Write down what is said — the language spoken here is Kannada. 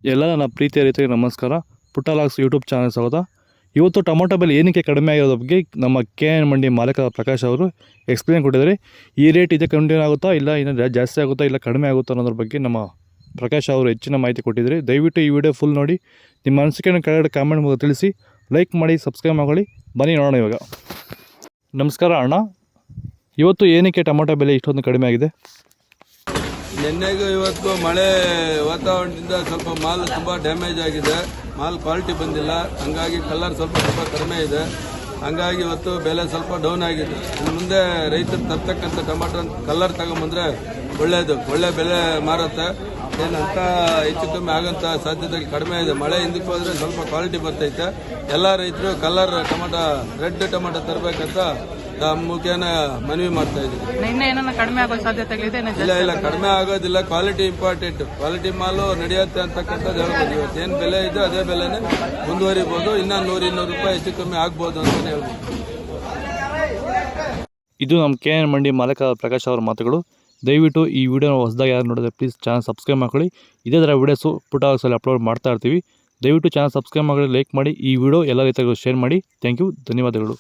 ಎಲ್ಲ ನನ್ನ ಪ್ರೀತಿಯ ರೈತರಿಗೆ ನಮಸ್ಕಾರ. ಪುಟ್ಟಲಾಗ್ಸ್ ಯೂಟ್ಯೂಬ್ ಚಾನಲ್ ಸ್ವಾಗತ. ಇವತ್ತು ಟೊಮೊಟೊ ಬೆಲೆ ಏನಕ್ಕೆ ಕಡಿಮೆ ಆಗಿರೋದ್ರ ಬಗ್ಗೆ ನಮ್ಮ KN ಮಂಡಿ ಮಾಲೀಕ ಪ್ರಕಾಶ್ ಅವರು ಎಕ್ಸ್ಪ್ಲೇನ್ ಕೊಟ್ಟಿದ್ದಾರೆ. ಈ ರೇಟ್ ಇದೆ ಕಂಟಿನ್ಯೂ ಆಗುತ್ತಾ, ಇಲ್ಲ ಇನ್ನೂ ಜಾಸ್ತಿ ಆಗುತ್ತಾ, ಇಲ್ಲ ಕಡಿಮೆ ಆಗುತ್ತಾ ಅನ್ನೋದ್ರ ಬಗ್ಗೆ ನಮ್ಮ ಪ್ರಕಾಶ್ ಅವರು ಹೆಚ್ಚಿನ ಮಾಹಿತಿ ಕೊಟ್ಟಿದ್ದಾರೆ. ದಯವಿಟ್ಟು ಈ ವಿಡಿಯೋ ಫುಲ್ ನೋಡಿ. ನಿಮ್ಮ ಅನಿಸಿಕೆಯನ್ನು ಕೆಳಗಡೆ ಕಾಮೆಂಟ್ ಮೂಲಕ ತಿಳಿಸಿ, ಲೈಕ್ ಮಾಡಿ, ಸಬ್ಸ್ಕ್ರೈಬ್ ಮಾಡಿ. ಬನ್ನಿ ನೋಡೋಣ ಇವಾಗ. ನಮಸ್ಕಾರ ಅಣ್ಣ, ಇವತ್ತು ಏನಕ್ಕೆ ಟೊಮೊಟೊ ಬೆಲೆ ಇಷ್ಟೊಂದು ಕಡಿಮೆ ಆಗಿದೆ? ನಿನ್ನೆಗೂ ಇವತ್ತು ಮಳೆ ವಾತಾವರಣದಿಂದ ಸ್ವಲ್ಪ ಮಾಲ್ ತುಂಬ ಡ್ಯಾಮೇಜ್ ಆಗಿದೆ. ಮಾಲ್ ಕ್ವಾಲಿಟಿ ಬಂದಿಲ್ಲ, ಹಂಗಾಗಿ ಕಲರ್ ಸ್ವಲ್ಪ ಕಡಿಮೆ ಇದೆ. ಹಂಗಾಗಿ ಇವತ್ತು ಬೆಲೆ ಸ್ವಲ್ಪ ಡೌನ್ ಆಗಿದೆ. ಇನ್ನು ಮುಂದೆ ರೈತರು ತರ್ತಕ್ಕಂಥ ಟೊಮಾಟೊ ಕಲರ್ ತಗೊಂಬಂದ್ರೆ ಒಳ್ಳೆ ಬೆಲೆ ಮಾರುತ್ತೆ. ಏನಂತ ಹೆಚ್ಚು ಕಮ್ಮಿ ಆಗೋಂಥ ಸಾಧ್ಯತೆ ಕಡಿಮೆ ಇದೆ. ಮಳೆ ಹಿಂದಕ್ಕೆ ಹೋದ್ರೆ ಸ್ವಲ್ಪ ಕ್ವಾಲಿಟಿ ಬರ್ತೈತೆ. ಎಲ್ಲ ರೈತರು ಕಲರ್ ಟೊಮಾಟೊ, ರೆಡ್ ಟೊಮಾಟೊ ತರಬೇಕಂತ ಮುಖ್ಯನ ಮನವಿ ಮಾಡ್ತಾ ಇದ್ದೀವಿ. ಕಡಿಮೆ ಆಗೋ ಸಾಧ್ಯತೆಗಳಿದೆ? ಇಲ್ಲ, ಕಡಿಮೆ ಆಗೋದಿಲ್ಲ. Quality important. ಕ್ವಾಲಿಟಿ ಮಾಲು ನಡೆಯುತ್ತೆ ಅಂತಕ್ಕಂಥದ್ದು ಹೇಳ್ಬೋದು. ಇವತ್ತೇನು ಬೆಲೆ ಇದೆ ಅದೇ ಬೆಲೆನೇ ಮುಂದುವರಿಬಹುದು. ಇನ್ನೂ 100-200 ರೂಪಾಯಿ ಹೆಚ್ಚು ಕಮ್ಮಿ ಆಗ್ಬೋದು ಅಂತಲೇ ಹೇಳ್ಬೋದು. ಇದು ನಮ್ಮ KN ಮಂಡಿ ಮಾಲೀಕ ಪ್ರಕಾಶ್ ಅವರ ಮಾತುಗಳು. ದಯವಿಟ್ಟು ಈ ವಿಡಿಯೋನ ಹೊಸದಾಗಿ ಯಾರು ನೋಡಿದ್ರೆ ಪ್ಲೀಸ್ ಚಾನಲ್ ಸಬ್ಸ್ಕ್ರೈಬ್ ಮಾಡ್ಕೊಳ್ಳಿ. ಇದೇ ಥರ ವಿಡಿಯೋಸು ಪುಟ್ಟಲಾಗ್ಸಲ್ಲಿ ಅಪ್ಲೋಡ್ ಮಾಡ್ತಾ ಇರ್ತೀವಿ. ದಯವಿಟ್ಟು ಚಾನಲ್ ಸಬ್ಸ್ಕ್ರೈಬ್ ಮಾಡಿ, ಲೈಕ್ ಮಾಡಿ, ಈ ವಿಡಿಯೋ ಎಲ್ಲ ರೈತರಿಗೂ ಶೇರ್ ಮಾಡಿ. ಥ್ಯಾಂಕ್ ಯು, ಧನ್ಯವಾದಗಳು.